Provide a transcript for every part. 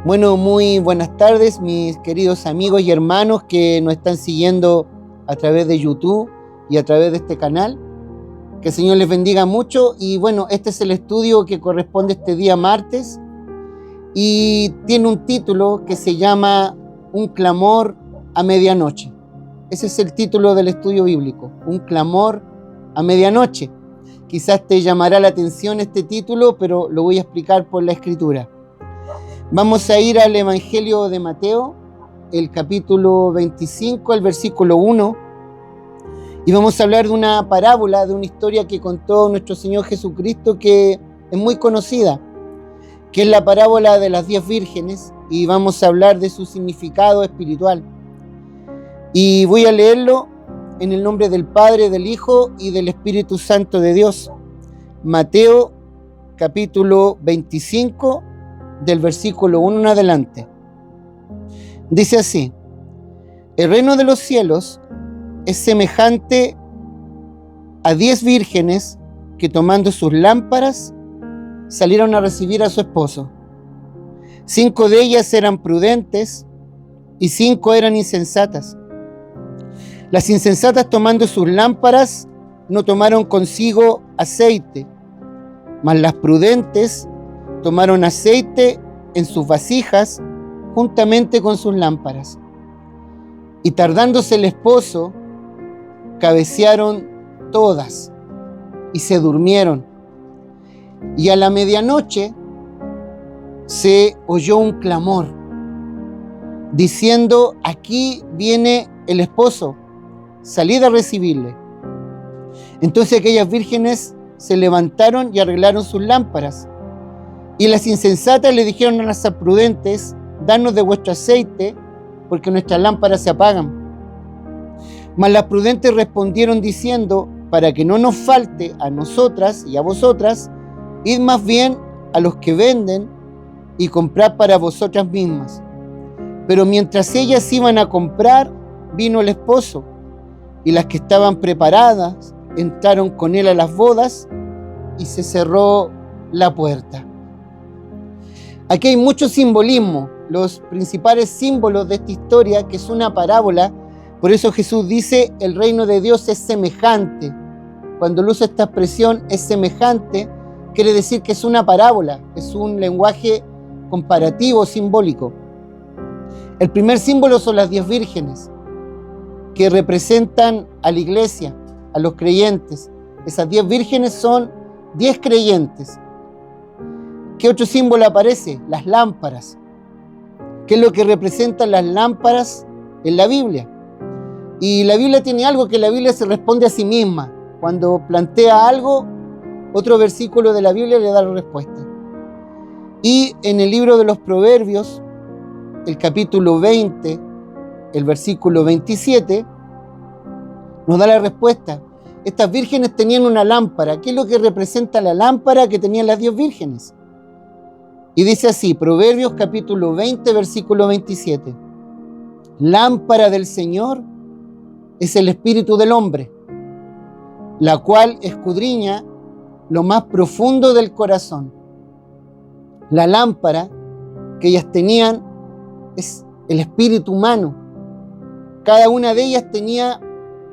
Bueno, muy buenas tardes, mis queridos amigos y hermanos que nos están siguiendo a través de YouTube y a través de este canal. Que el Señor les bendiga mucho. Y bueno, este es el estudio que corresponde este día martes y tiene un título que se llama Un clamor a medianoche. Ese es el título del estudio bíblico, Un clamor a medianoche. Quizás te llamará la atención este título, pero lo voy a explicar por la Escritura. Vamos a ir al Evangelio de Mateo, el capítulo 25, el versículo 1, y vamos a hablar de una parábola, de una historia que contó nuestro Señor Jesucristo, que es muy conocida, que es la parábola de las 10 vírgenes, y vamos a hablar de su significado espiritual. Y voy a leerlo en el nombre del Padre, del Hijo y del Espíritu Santo de Dios. Mateo, capítulo 25, del versículo 1 en adelante. Dice así: el reino de los cielos es semejante a 10 vírgenes que, tomando sus lámparas, salieron a recibir a su esposo. 5 de ellas eran prudentes y 5 eran insensatas. Las insensatas, tomando sus lámparas, no tomaron consigo aceite, mas las prudentes tomaron aceite en sus vasijas juntamente con sus lámparas. Y tardándose el esposo, cabecearon todas y se durmieron. Y a la medianoche se oyó un clamor, diciendo: aquí viene el esposo, salid a recibirle. Entonces aquellas vírgenes se levantaron y arreglaron sus lámparas. Y las insensatas le dijeron a las prudentes: danos de vuestro aceite, porque nuestras lámparas se apagan. Mas las prudentes respondieron diciendo: para que no nos falte a nosotras y a vosotras, id más bien a los que venden y comprad para vosotras mismas. Pero mientras ellas iban a comprar, vino el esposo, y las que estaban preparadas entraron con él a las bodas, y se cerró la puerta. Aquí hay mucho simbolismo, los principales símbolos de esta historia, que es una parábola. Por eso Jesús dice: el reino de Dios es semejante. Cuando él usa esta expresión, es semejante, quiere decir que es una parábola, es un lenguaje comparativo, simbólico. El primer símbolo son las 10 vírgenes, que representan a la iglesia, a los creyentes. Esas 10 vírgenes son 10 creyentes. ¿Qué otro símbolo aparece? Las lámparas. ¿Qué es lo que representan las lámparas en la Biblia? Y la Biblia tiene algo, que la Biblia se responde a sí misma. Cuando plantea algo, otro versículo de la Biblia le da la respuesta. Y en el libro de los Proverbios, el capítulo 20, el versículo 27, nos da la respuesta. Estas vírgenes tenían una lámpara. ¿Qué es lo que representa la lámpara que tenían las 10 vírgenes? Y dice así, Proverbios capítulo 20, versículo 27. Lámpara del Señor es el espíritu del hombre, la cual escudriña lo más profundo del corazón. La lámpara que ellas tenían es el espíritu humano. Cada una de ellas tenía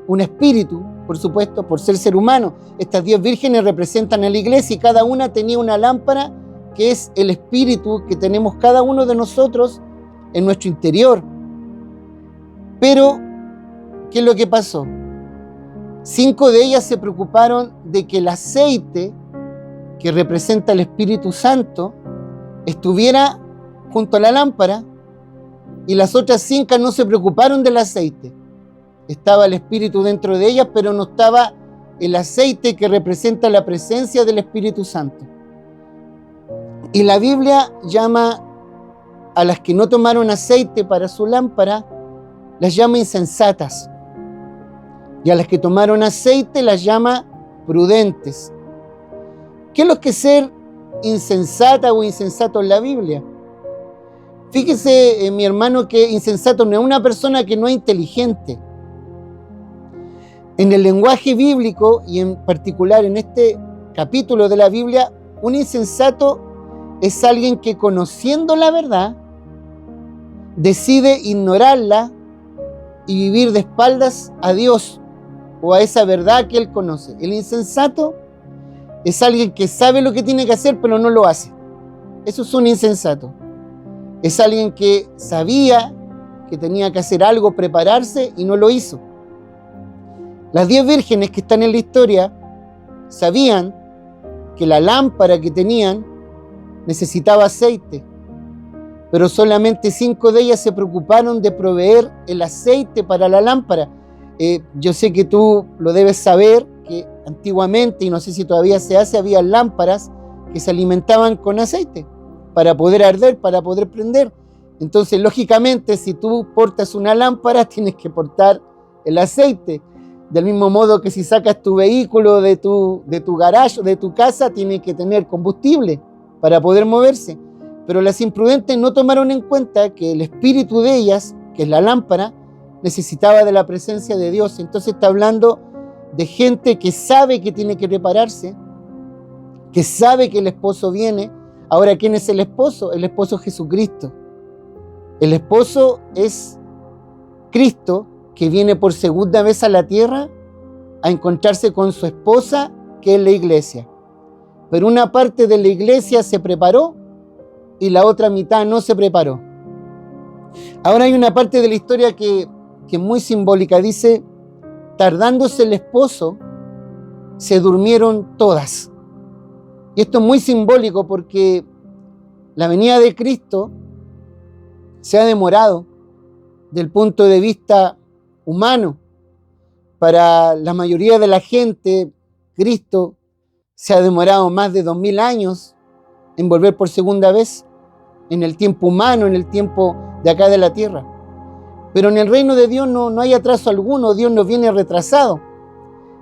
un espíritu, por supuesto, por ser humano. Estas 10 vírgenes representan a la iglesia y cada una tenía una lámpara que es el espíritu que tenemos cada uno de nosotros en nuestro interior. Pero, ¿qué es lo que pasó? 5 de ellas se preocuparon de que el aceite, que representa el Espíritu Santo, estuviera junto a la lámpara, y las otras 5 no se preocuparon del aceite. Estaba el Espíritu dentro de ellas, pero no estaba el aceite que representa la presencia del Espíritu Santo. Y la Biblia llama a las que no tomaron aceite para su lámpara, las llama insensatas. Y a las que tomaron aceite las llama prudentes. ¿Qué es lo que es ser insensata o insensato en la Biblia? Fíjese, mi hermano, que insensato no es una persona que no es inteligente. En el lenguaje bíblico, y en particular en este capítulo de la Biblia, un insensato es alguien que, conociendo la verdad, decide ignorarla y vivir de espaldas a Dios o a esa verdad que él conoce. El insensato es alguien que sabe lo que tiene que hacer, pero no lo hace. Eso es un insensato. Es alguien que sabía que tenía que hacer algo, prepararse, y no lo hizo. Las 10 vírgenes que están en la historia sabían que la lámpara que tenían necesitaba aceite, pero solamente 5 de ellas se preocuparon de proveer el aceite para la lámpara. Yo sé que tú lo debes saber, que antiguamente, y no sé si todavía se hace, había lámparas que se alimentaban con aceite para poder arder, para poder prender. Entonces, lógicamente, si tú portas una lámpara, tienes que portar el aceite. Del mismo modo que si sacas tu vehículo de tu garaje, de tu casa, tiene que tener combustible para poder moverse. Pero las imprudentes no tomaron en cuenta que el espíritu de ellas, que es la lámpara, necesitaba de la presencia de Dios. Entonces está hablando de gente que sabe que tiene que prepararse, que sabe que el esposo viene. Ahora, ¿quién es el esposo? El esposo es Jesucristo. El esposo es Cristo, que viene por segunda vez a la tierra a encontrarse con su esposa, que es la iglesia. Pero una parte de la iglesia se preparó y la otra mitad no se preparó. Ahora hay una parte de la historia que es muy simbólica. Dice, tardándose el esposo, se durmieron todas. Y esto es muy simbólico porque la venida de Cristo se ha demorado del punto de vista humano. Para la mayoría de la gente, Cristo se ha demorado más de 2000 años en volver por segunda vez, en el tiempo humano, en el tiempo de acá de la tierra. Pero en el reino de Dios no hay atraso alguno. Dios no viene retrasado.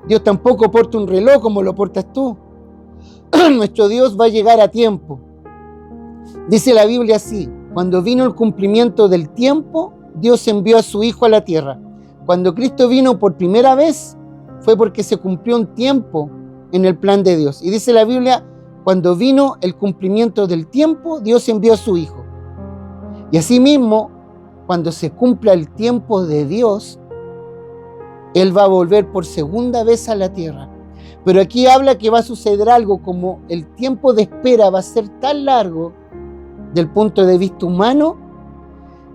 Dios tampoco porta un reloj como lo portas tú. Nuestro Dios va a llegar a tiempo. Dice la Biblia así: cuando vino el cumplimiento del tiempo, Dios envió a su Hijo a la tierra. Cuando Cristo vino por primera vez, fue porque se cumplió un tiempo en el plan de Dios. Y dice la Biblia, cuando vino el cumplimiento del tiempo, Dios envió a su Hijo. Y asimismo, cuando se cumpla el tiempo de Dios, Él va a volver por segunda vez a la tierra. Pero aquí habla que va a suceder algo, como el tiempo de espera va a ser tan largo del punto de vista humano.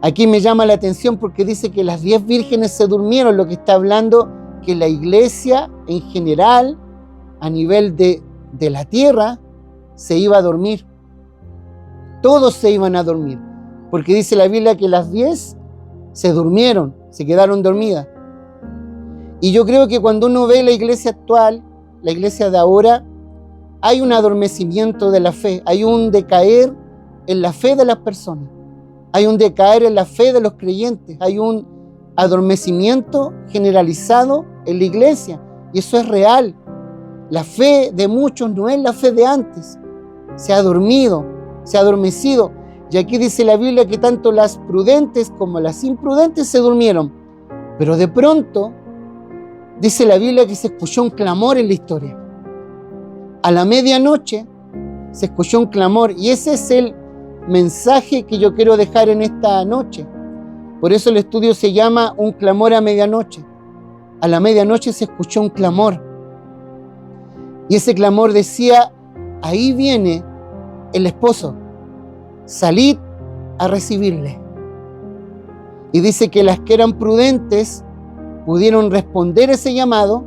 Aquí me llama la atención porque dice que las 10 vírgenes se durmieron, lo que está hablando que la iglesia en general, a nivel de la tierra, se iba a dormir. Todos se iban a dormir, porque dice la Biblia que las 10 se durmieron, se quedaron dormidas. Y yo creo que cuando uno ve la iglesia actual, la iglesia de ahora, hay un adormecimiento de la fe, hay un decaer en la fe de las personas, hay un decaer en la fe de los creyentes, hay un adormecimiento generalizado en la iglesia, y eso es real. La fe de muchos no es la fe de antes, se ha dormido, se ha adormecido. Y aquí dice la Biblia que tanto las prudentes como las imprudentes se durmieron. Pero de pronto, dice la Biblia que se escuchó un clamor en la historia. A la medianoche se escuchó un clamor, y ese es el mensaje que yo quiero dejar en esta noche. Por eso el estudio se llama Un clamor a medianoche. A la medianoche se escuchó un clamor. Y ese clamor decía, ahí viene el esposo, salid a recibirle. Y dice que las que eran prudentes pudieron responder ese llamado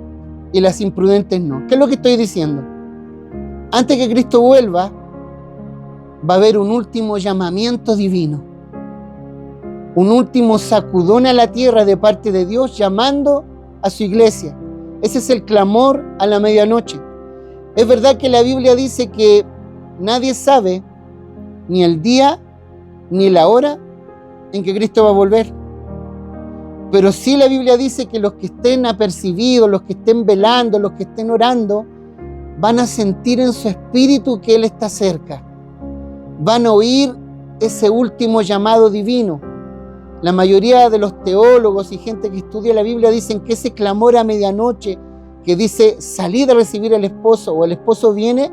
y las imprudentes no. ¿Qué es lo que estoy diciendo? Antes que Cristo vuelva, va a haber un último llamamiento divino, un último sacudón a la tierra de parte de Dios llamando a su iglesia. Ese es el clamor a la medianoche. Es verdad que la Biblia dice que nadie sabe ni el día ni la hora en que Cristo va a volver. Pero sí la Biblia dice que los que estén apercibidos, los que estén velando, los que estén orando, van a sentir en su espíritu que Él está cerca. Van a oír ese último llamado divino. La mayoría de los teólogos y gente que estudia la Biblia dicen que ese clamor a medianoche que dice salid a recibir al esposo o el esposo viene,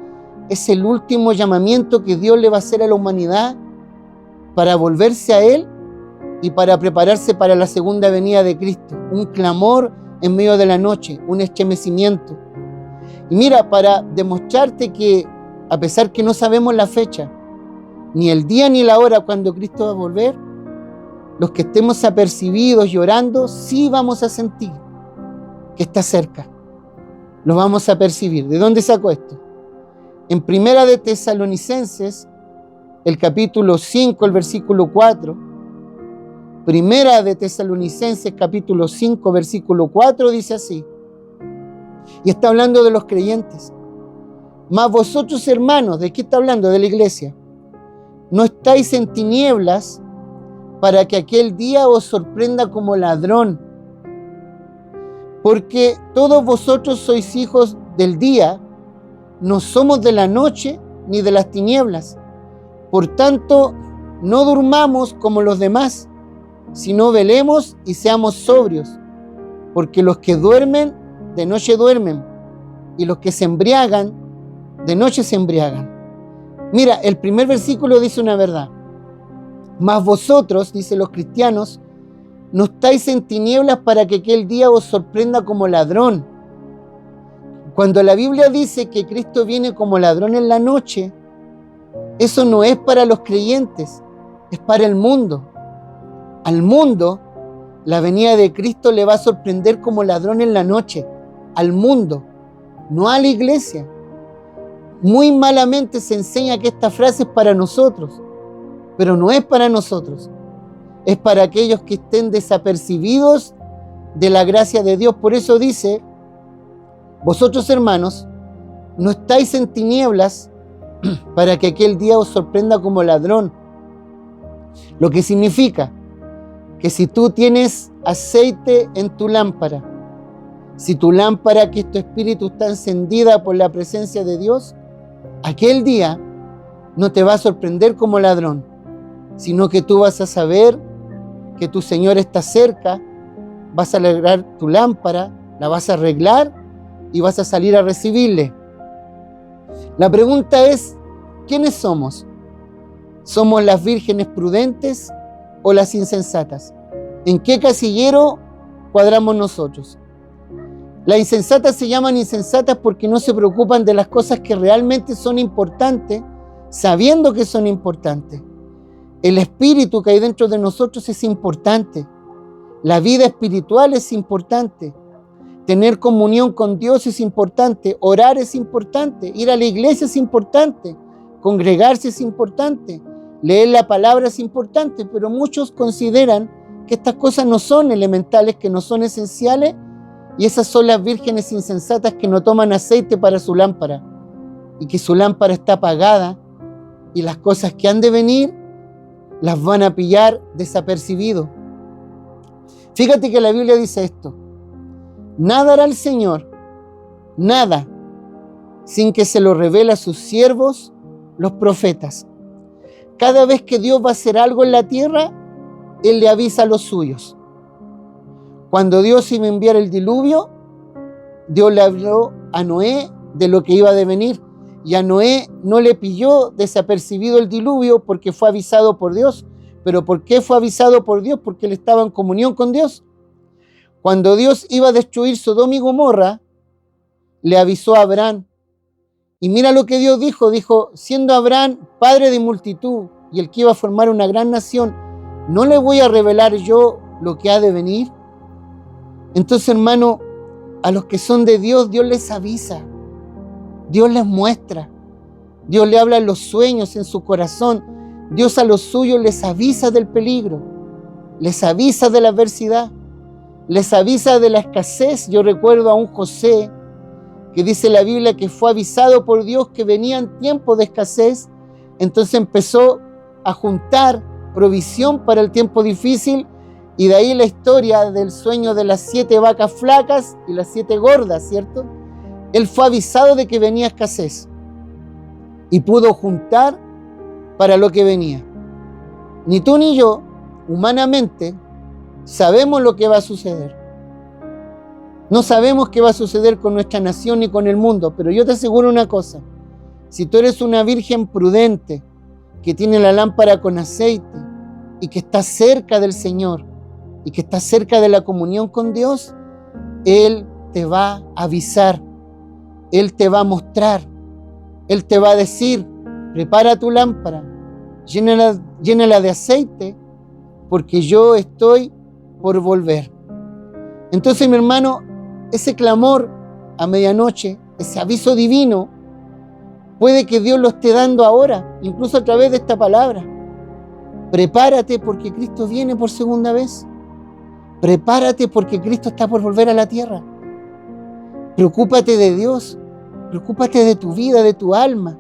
es el último llamamiento que Dios le va a hacer a la humanidad para volverse a Él y para prepararse para la segunda venida de Cristo. Un clamor en medio de la noche, un estremecimiento. Y mira, para demostrarte que a pesar que no sabemos la fecha, ni el día ni la hora cuando Cristo va a volver, los que estemos apercibidos llorando, sí vamos a sentir que está cerca. Lo vamos a percibir. ¿De dónde saco esto? En Primera de Tesalonicenses, el capítulo 5, el versículo 4. Primera de Tesalonicenses, capítulo 5, versículo 4, dice así. Y está hablando de los creyentes. Mas vosotros, hermanos, ¿de qué está hablando? De la iglesia. No estáis en tinieblas para que aquel día os sorprenda como ladrón. Porque todos vosotros sois hijos del día, no somos de la noche ni de las tinieblas. Por tanto, no durmamos como los demás, sino velemos y seamos sobrios. Porque los que duermen, de noche duermen, y los que se embriagan, de noche se embriagan. Mira, el primer versículo dice una verdad. Mas vosotros, dicen los cristianos, no estáis en tinieblas para que aquel día os sorprenda como ladrón. Cuando la Biblia dice que Cristo viene como ladrón en la noche, eso no es para los creyentes, es para el mundo. Al mundo, la venida de Cristo le va a sorprender como ladrón en la noche. Al mundo, no a la iglesia. Muy malamente se enseña que esta frase es para nosotros, pero no es para nosotros. Es para aquellos que estén desapercibidos de la gracia de Dios. Por eso dice, vosotros hermanos, no estáis en tinieblas para que aquel día os sorprenda como ladrón. Lo que significa que si tú tienes aceite en tu lámpara, si tu lámpara, que es tu espíritu, está encendida por la presencia de Dios, aquel día no te va a sorprender como ladrón, sino que tú vas a saber que tu Señor está cerca, vas a alegrar tu lámpara, la vas a arreglar y vas a salir a recibirle. La pregunta es, ¿quiénes somos? ¿Somos las vírgenes prudentes o las insensatas? ¿En qué casillero cuadramos nosotros? Las insensatas se llaman insensatas porque no se preocupan de las cosas que realmente son importantes, sabiendo que son importantes. El espíritu que hay dentro de nosotros es importante. La vida espiritual es importante. Tener comunión con Dios es importante. Orar es importante. Ir a la iglesia es importante. Congregarse es importante. Leer la palabra es importante. Pero muchos consideran que estas cosas no son elementales, que no son esenciales. Y esas son las vírgenes insensatas que no toman aceite para su lámpara. Y que su lámpara está apagada. Y las cosas que han de venir las van a pillar desapercibido. Fíjate que la Biblia dice esto. Nada hará el Señor, nada, sin que se lo revele a sus siervos, los profetas. Cada vez que Dios va a hacer algo en la tierra, Él le avisa a los suyos. Cuando Dios iba a enviar el diluvio, Dios le habló a Noé de lo que iba a devenir. Y a Noé no le pilló desapercibido el diluvio porque fue avisado por Dios. ¿Pero por qué fue avisado por Dios? Porque él estaba en comunión con Dios. Cuando Dios iba a destruir Sodoma y Gomorra, le avisó a Abraham. Y mira lo que Dios dijo. Dijo, siendo Abraham padre de multitud y el que iba a formar una gran nación, ¿no le voy a revelar yo lo que ha de venir? Entonces, hermano, a los que son de Dios, Dios les avisa. Dios les muestra, Dios le habla en los sueños, en su corazón. Dios a los suyos les avisa del peligro, les avisa de la adversidad, les avisa de la escasez. Yo recuerdo a un José que dice la Biblia que fue avisado por Dios que venían tiempos de escasez, entonces empezó a juntar provisión para el tiempo difícil y de ahí la historia del sueño de las 7 vacas flacas y las 7 gordas, ¿cierto? Él fue avisado de que venía escasez y pudo juntar para lo que venía. Ni tú ni yo, humanamente, sabemos lo que va a suceder. No sabemos qué va a suceder con nuestra nación ni con el mundo, pero yo te aseguro una cosa. Si tú eres una virgen prudente, que tiene la lámpara con aceite, y que estás cerca del Señor y que estás cerca de la comunión con Dios, Él te va a avisar, Él te va a mostrar, Él te va a decir: prepara tu lámpara, llénala de aceite, porque yo estoy por volver. Entonces, mi hermano, ese clamor a medianoche, ese aviso divino, puede que Dios lo esté dando ahora, incluso a través de esta palabra. Prepárate porque Cristo viene por segunda vez. Prepárate porque Cristo está por volver a la tierra. Preocúpate de Dios, preocúpate de tu vida, de tu alma.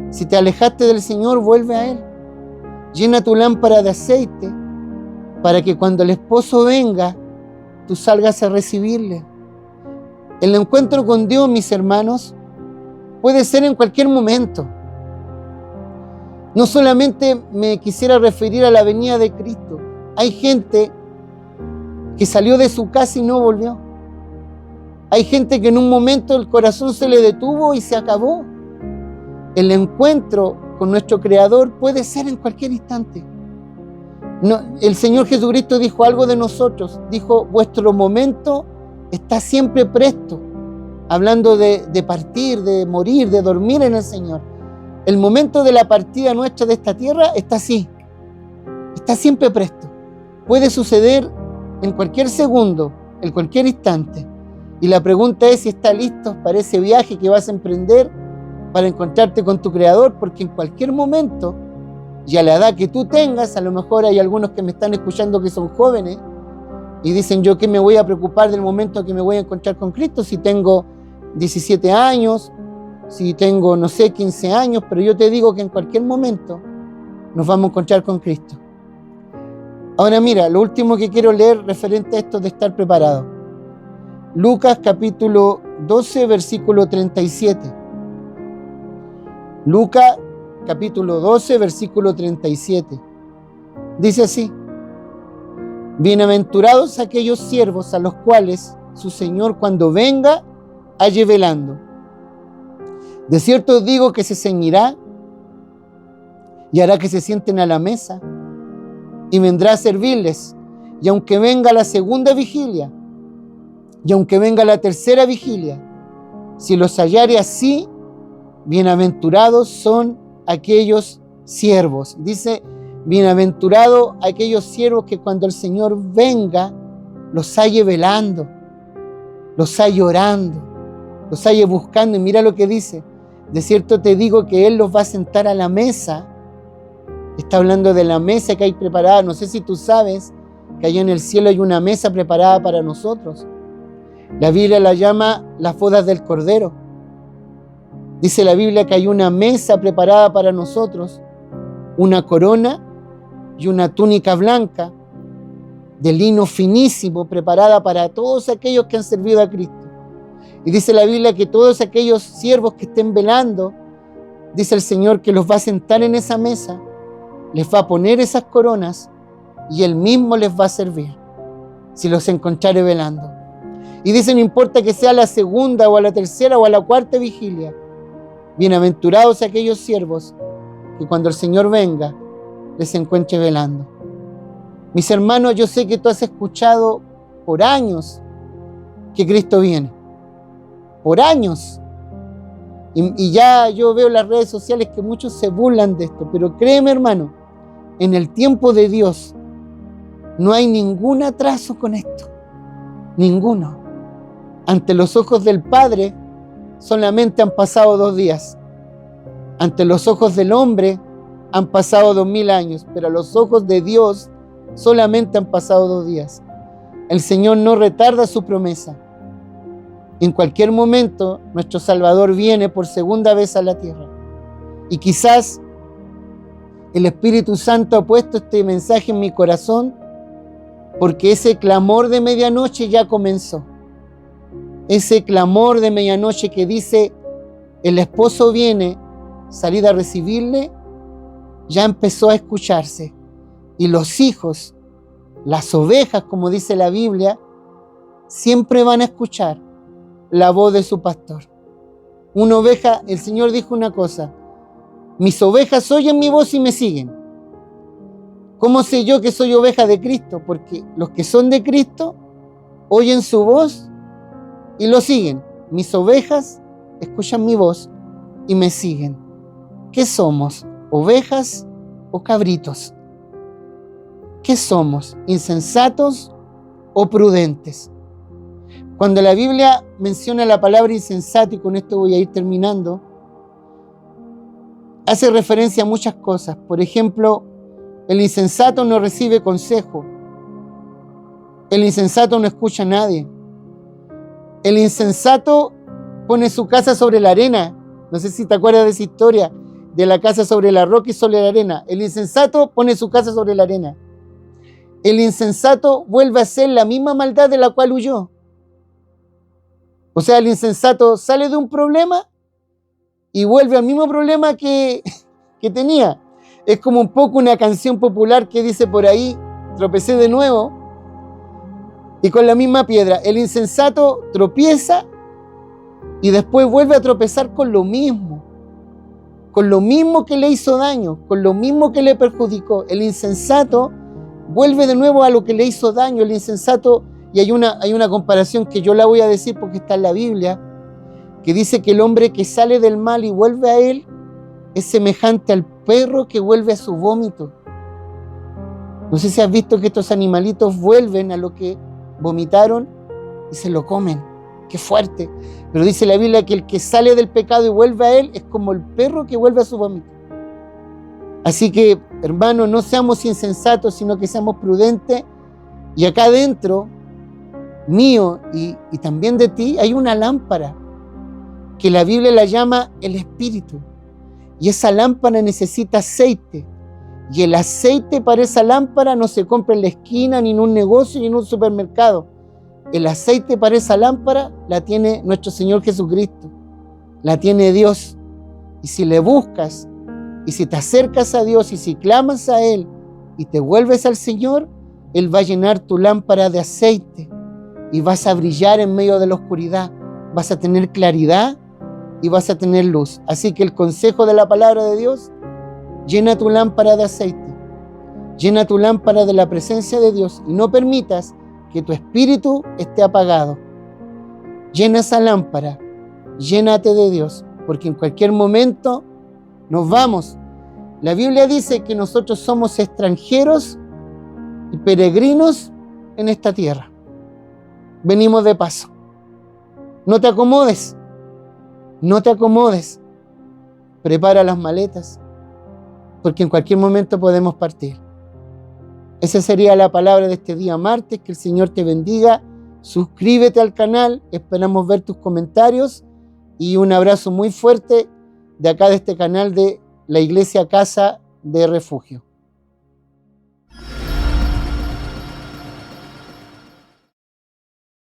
Si te alejaste del Señor, vuelve a Él. Llena tu lámpara de aceite para que cuando el esposo venga, tú salgas a recibirle. El encuentro con Dios, mis hermanos, puede ser en cualquier momento. No solamente me quisiera referir a la venida de Cristo. Hay gente que salió de su casa y no volvió. Hay gente que en un momento el corazón se le detuvo y se acabó. El encuentro con nuestro Creador puede ser en cualquier instante. No, el Señor Jesucristo dijo algo de nosotros. Dijo: vuestro momento está siempre presto. Hablando de partir, de morir, de dormir en el Señor. El momento de la partida nuestra de esta tierra está así. Está siempre presto. Puede suceder en cualquier segundo, en cualquier instante. Y la pregunta es si estás listo para ese viaje que vas a emprender para encontrarte con tu Creador, porque en cualquier momento, y a la edad que tú tengas, a lo mejor hay algunos que me están escuchando que son jóvenes y dicen: yo qué me voy a preocupar del momento que me voy a encontrar con Cristo si tengo 17 años, si tengo, 15 años, pero yo te digo que en cualquier momento nos vamos a encontrar con Cristo. Ahora mira, lo último que quiero leer referente a esto de estar preparado. Lucas capítulo 12, versículo 37. Lucas capítulo 12, versículo 37. Dice así: bienaventurados aquellos siervos a los cuales su Señor cuando venga halle velando. De cierto os digo que se ceñirá y hará que se sienten a la mesa y vendrá a servirles. Y aunque venga la segunda vigilia y aunque venga la tercera vigilia, si los hallare así, bienaventurados son aquellos siervos. Dice: bienaventurados aquellos siervos que cuando el Señor venga los halle velando, los halle orando, los halle buscando. Y mira lo que dice: de cierto te digo que Él los va a sentar a la mesa. Está hablando de la mesa que hay preparada. No sé si tú sabes que allá en el cielo hay una mesa preparada para nosotros. La Biblia la llama las bodas del Cordero. Dice la Biblia que hay una mesa preparada para nosotros, una corona y una túnica blanca de lino finísimo preparada para todos aquellos que han servido a Cristo. Y dice la Biblia que todos aquellos siervos que estén velando, dice el Señor que los va a sentar en esa mesa, les va a poner esas coronas y Él mismo les va a servir si los encontrare velando. Y dice: no importa que sea la segunda o a la tercera o a la cuarta vigilia, bienaventurados aquellos siervos que cuando el Señor venga les encuentre velando. Mis hermanos, yo sé que tú has escuchado por años que Cristo viene. Por años. Y ya yo veo en las redes sociales que muchos se burlan de esto, pero créeme, hermano, en el tiempo de Dios no hay ningún atraso con esto. Ninguno. Ante los ojos del Padre solamente han pasado 2 días. Ante los ojos del hombre han pasado 2000 años, pero a los ojos de Dios solamente han pasado 2 días. El Señor no retarda su promesa. En cualquier momento nuestro Salvador viene por segunda vez a la tierra. Y quizás el Espíritu Santo ha puesto este mensaje en mi corazón porque ese clamor de medianoche ya comenzó. Ese clamor de medianoche que dice: el esposo viene, salid a recibirle, ya empezó a escucharse. Y los hijos, las ovejas, como dice la Biblia, siempre van a escuchar la voz de su pastor. Una oveja, el Señor dijo una cosa: mis ovejas oyen mi voz y me siguen. ¿Cómo sé yo que soy oveja de Cristo? Porque los que son de Cristo oyen su voz y lo siguen. Mis ovejas escuchan mi voz y me siguen. ¿Qué somos? ¿Ovejas o cabritos? ¿Qué somos? ¿Insensatos o prudentes? Cuando la Biblia menciona la palabra insensato, y con esto voy a ir terminando, hace referencia a muchas cosas. Por ejemplo, el insensato no recibe consejo. El insensato no escucha a nadie. El insensato pone su casa sobre la arena. No sé si te acuerdas de esa historia, de la casa sobre la roca y sobre la arena. El insensato pone su casa sobre la arena. El insensato vuelve a hacer la misma maldad de la cual huyó. O sea, el insensato sale de un problema y vuelve al mismo problema que tenía. Es como un poco una canción popular que dice por ahí, tropecé de nuevo y con la misma piedra. El insensato tropieza y después vuelve a tropezar con lo mismo que le hizo daño, con lo mismo que le perjudicó. El insensato vuelve de nuevo a lo que le hizo daño. El insensato, y hay una comparación que yo la voy a decir porque está en la Biblia, que dice que el hombre que sale del mal y vuelve a él es semejante al perro que vuelve a su vómito. No sé si has visto que estos animalitos vuelven a lo que vomitaron y se lo comen. Qué fuerte. Pero dice la Biblia que el que sale del pecado y vuelve a él es como el perro que vuelve a su vómito. Así que, hermanos, no seamos insensatos, sino que seamos prudentes. Y acá adentro, mío y también de ti, hay una lámpara que la Biblia la llama el Espíritu. Y esa lámpara necesita aceite. Y el aceite para esa lámpara no se compra en la esquina, ni en un negocio, ni en un supermercado. El aceite para esa lámpara la tiene nuestro Señor Jesucristo. La tiene Dios. Y si le buscas, y si te acercas a Dios, y si clamas a Él, y te vuelves al Señor, Él va a llenar tu lámpara de aceite. Y vas a brillar en medio de la oscuridad. Vas a tener claridad y vas a tener luz. Así que el consejo de la palabra de Dios: llena tu lámpara de aceite, llena tu lámpara de la presencia de Dios y no permitas que tu espíritu esté apagado. Llena esa lámpara, llénate de Dios, porque en cualquier momento nos vamos. La Biblia dice que nosotros somos extranjeros y peregrinos en esta tierra. Venimos de paso. No te acomodes. No te acomodes. Prepara las maletas, porque en cualquier momento podemos partir. Esa sería la palabra de este día martes. Que el Señor te bendiga. Suscríbete al canal. Esperamos ver tus comentarios. Y un abrazo muy fuerte de acá de este canal de la Iglesia Casa de Refugio.